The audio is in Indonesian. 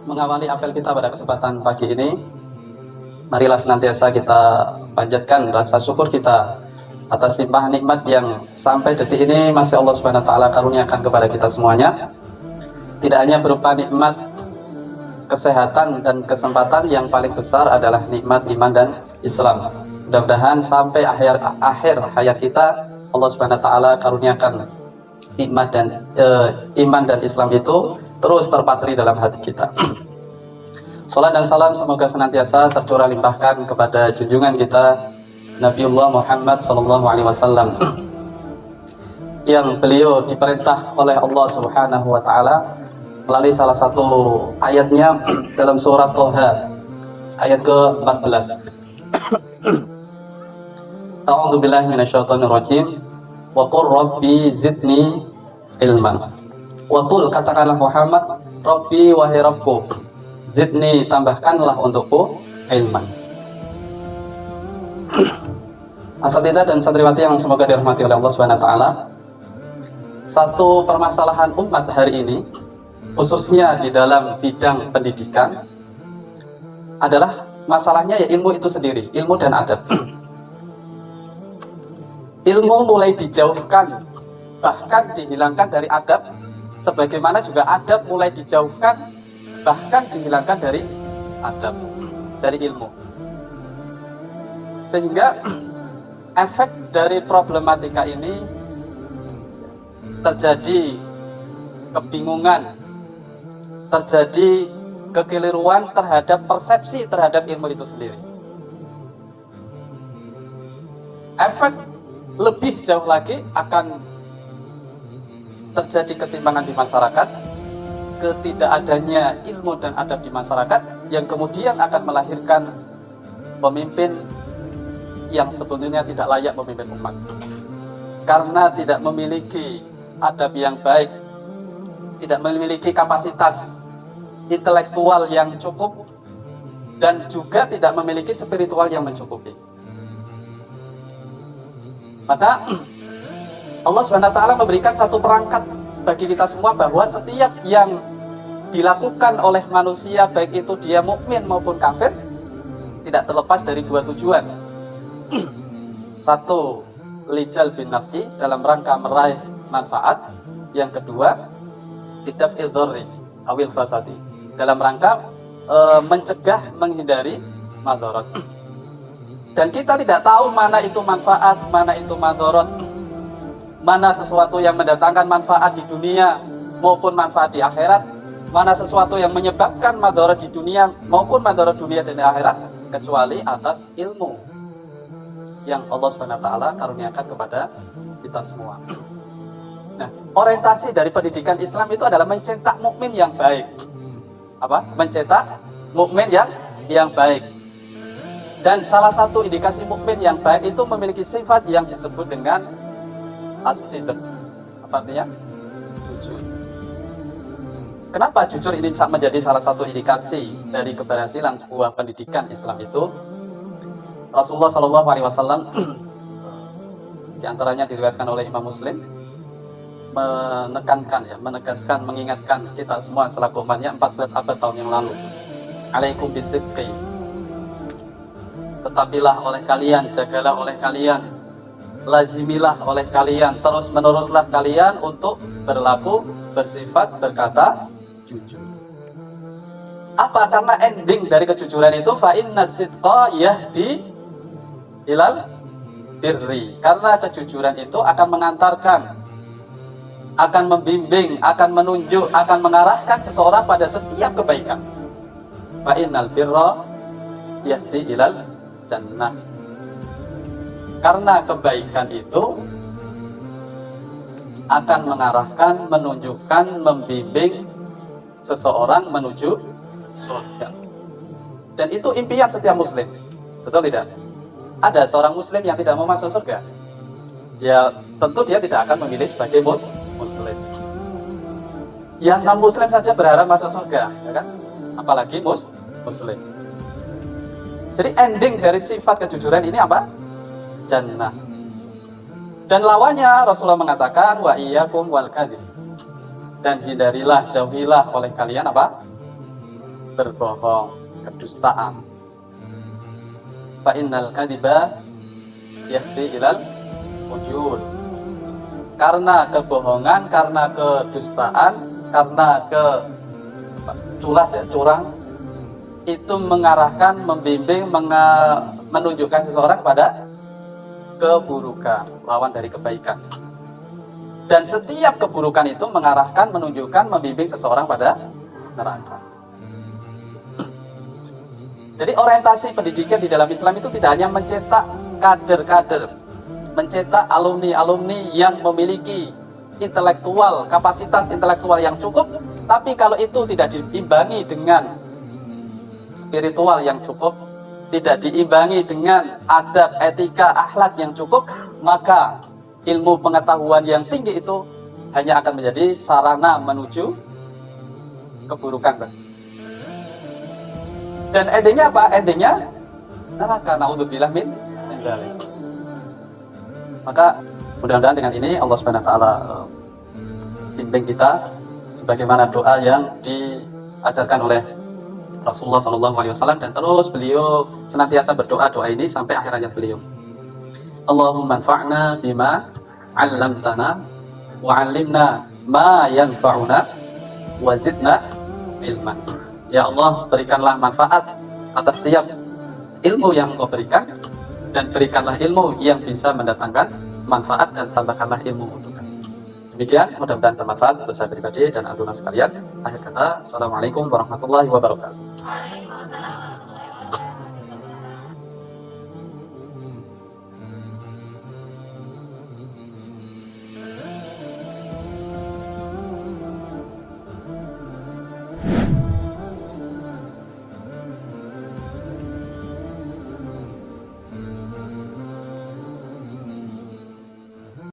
mengawali apel kita pada kesempatan pagi ini, marilah senantiasa kita panjatkan rasa syukur kita atas limpah nikmat yang sampai detik ini masih Allah Subhanahu wa taala karuniakan kepada kita semuanya. Tidak hanya berupa nikmat kesehatan dan kesempatan, yang paling besar adalah nikmat iman dan Islam. Mudah-mudahan sampai akhir hayat kita Allah Subhanahu wa taala karuniakan nikmat dan iman dan Islam itu terus terpatri dalam hati kita. Salam dan salam semoga senantiasa tercurah limpahkan kepada junjungan kita Nabiullah Muhammad SAW, yang beliau diperintah oleh Allah Subhanahu wa taala melalui salah satu ayatnya dalam surat Thaha ayat ke-14. A'udzu billahi minasyaitonir rajim. Wa qur rabbi zidni ilman. Wa qul, katakanlah Muhammad, Rabbi wahai Rabbku, zidni tambahkanlah untukku ilman. Asatidzah dan santriwati yang semoga dirahmati oleh Allah Subhanahu wa taala, satu permasalahan umat hari ini khususnya di dalam bidang pendidikan adalah masalahnya ya ilmu itu sendiri, ilmu dan adab. Ilmu mulai dijauhkan, bahkan dihilangkan dari adab, sebagaimana juga adab mulai dijauhkan, bahkan dihilangkan dari adab, dari ilmu. Sehingga efek dari problematika ini terjadi kebingungan, terjadi kekeliruan terhadap persepsi terhadap ilmu itu sendiri. Efek lebih jauh lagi akan terjadi ketimpangan di masyarakat, ketidakadanya ilmu dan adab di masyarakat, yang kemudian akan melahirkan pemimpin yang sebetulnya tidak layak memimpin umat, karena tidak memiliki adab yang baik, tidak memiliki kapasitas intelektual yang cukup, dan juga tidak memiliki spiritual yang mencukupi. Maka Allah Subhanahu wa taala memberikan satu perangkat bagi kita semua, bahwa setiap yang dilakukan oleh manusia, baik itu dia mukmin maupun kafir, tidak terlepas dari dua tujuan. Satu, lijal bin naf'i, dalam rangka meraih manfaat. Yang kedua, lidaf'i dzarri awil fasadi, dalam rangka mencegah, menghindari madharat. Dan kita tidak tahu mana itu manfaat, mana itu madharat, mana sesuatu yang mendatangkan manfaat di dunia maupun manfaat di akhirat, mana sesuatu yang menyebabkan madharat di dunia maupun madharat dunia dan akhirat, kecuali atas ilmu yang Allah Subhanahu wa taala karuniakan kepada kita semua. Nah, orientasi dari pendidikan Islam itu adalah mencetak mukmin yang baik. Apa? Mencetak mukmin yang baik. Dan salah satu indikasi mukmin yang baik itu memiliki sifat yang disebut dengan as-sidq. Apa artinya? Jujur. Kenapa jujur ini menjadi salah satu indikasi dari keberhasilan sebuah pendidikan Islam itu? Rasulullah SAW diantaranya diriwayatkan oleh Imam Muslim, menegaskan, mengingatkan kita semua selaku umatnya 14 abad tahun yang lalu. Alaikum bisidqi, tetapilah oleh kalian, jagalah oleh kalian, lazimilah oleh kalian, terus meneruslah kalian untuk berlaku, bersifat, berkata jujur. Apa? Karena ending dari kejujuran itu fa inna sidqa yahdi ilal birri, karena kejujuran itu akan mengantarkan, akan membimbing, akan menunjuk, akan mengarahkan seseorang pada setiap kebaikan. Fa innal birra yahdi ilal jannah, karena kebaikan itu akan mengarahkan, menunjukkan, membimbing seseorang menuju surga. Dan itu impian setiap muslim, betul tidak? Ada seorang muslim yang tidak mau masuk surga, ya tentu dia tidak akan memilih sebagai muslim. Yang non muslim saja berharap masuk surga, ya kan? Apalagi muslim. Jadi ending dari sifat kejujuran ini apa? Jannah. Dan lawannya Rasulullah mengatakan wa iyyakum wal kadzib, dan hindarilah, jauhilah oleh kalian apa? berbohong, kedustaan. Fa innal kadziba yahdi ilal fujur. Karena kebohongan, karena kedustaan, karena curang itu mengarahkan, membimbing, menunjukkan seseorang pada keburukan, lawan dari kebaikan. Dan setiap keburukan itu mengarahkan, menunjukkan, membimbing seseorang pada neraka. Jadi orientasi pendidikan di dalam Islam itu tidak hanya mencetak kader-kader, mencetak alumni-alumni yang memiliki intelektual, kapasitas intelektual yang cukup, tapi kalau itu tidak diimbangi dengan spiritual yang cukup, tidak diimbangi dengan adab, etika, akhlak yang cukup, maka ilmu pengetahuan yang tinggi itu hanya akan menjadi sarana menuju keburukan. Dan endingnya apa? Endingnya neraka. Naudzubillah min dzalik. Maka mudah-mudahan dengan ini Allah Subhanahu wa taala bimbing kita sebagaimana doa yang diajarkan oleh Rasulullah SAW, dan terus beliau senantiasa berdoa doa ini sampai akhir hayat beliau. Allahumma anfa'na bima 'allamtana wa 'allimna ma yanfa'una wa zidna ilman. Ya Allah, berikanlah manfaat atas setiap ilmu yang Engkau berikan, dan berikanlah ilmu yang bisa mendatangkan manfaat, dan tambahkanlah ilmu untuk kami. Demikian, mudah-mudahan bermanfaat untuk saya pribadi dan antum sekalian. Akhir kata, Assalamualaikum warahmatullahi wabarakatuh.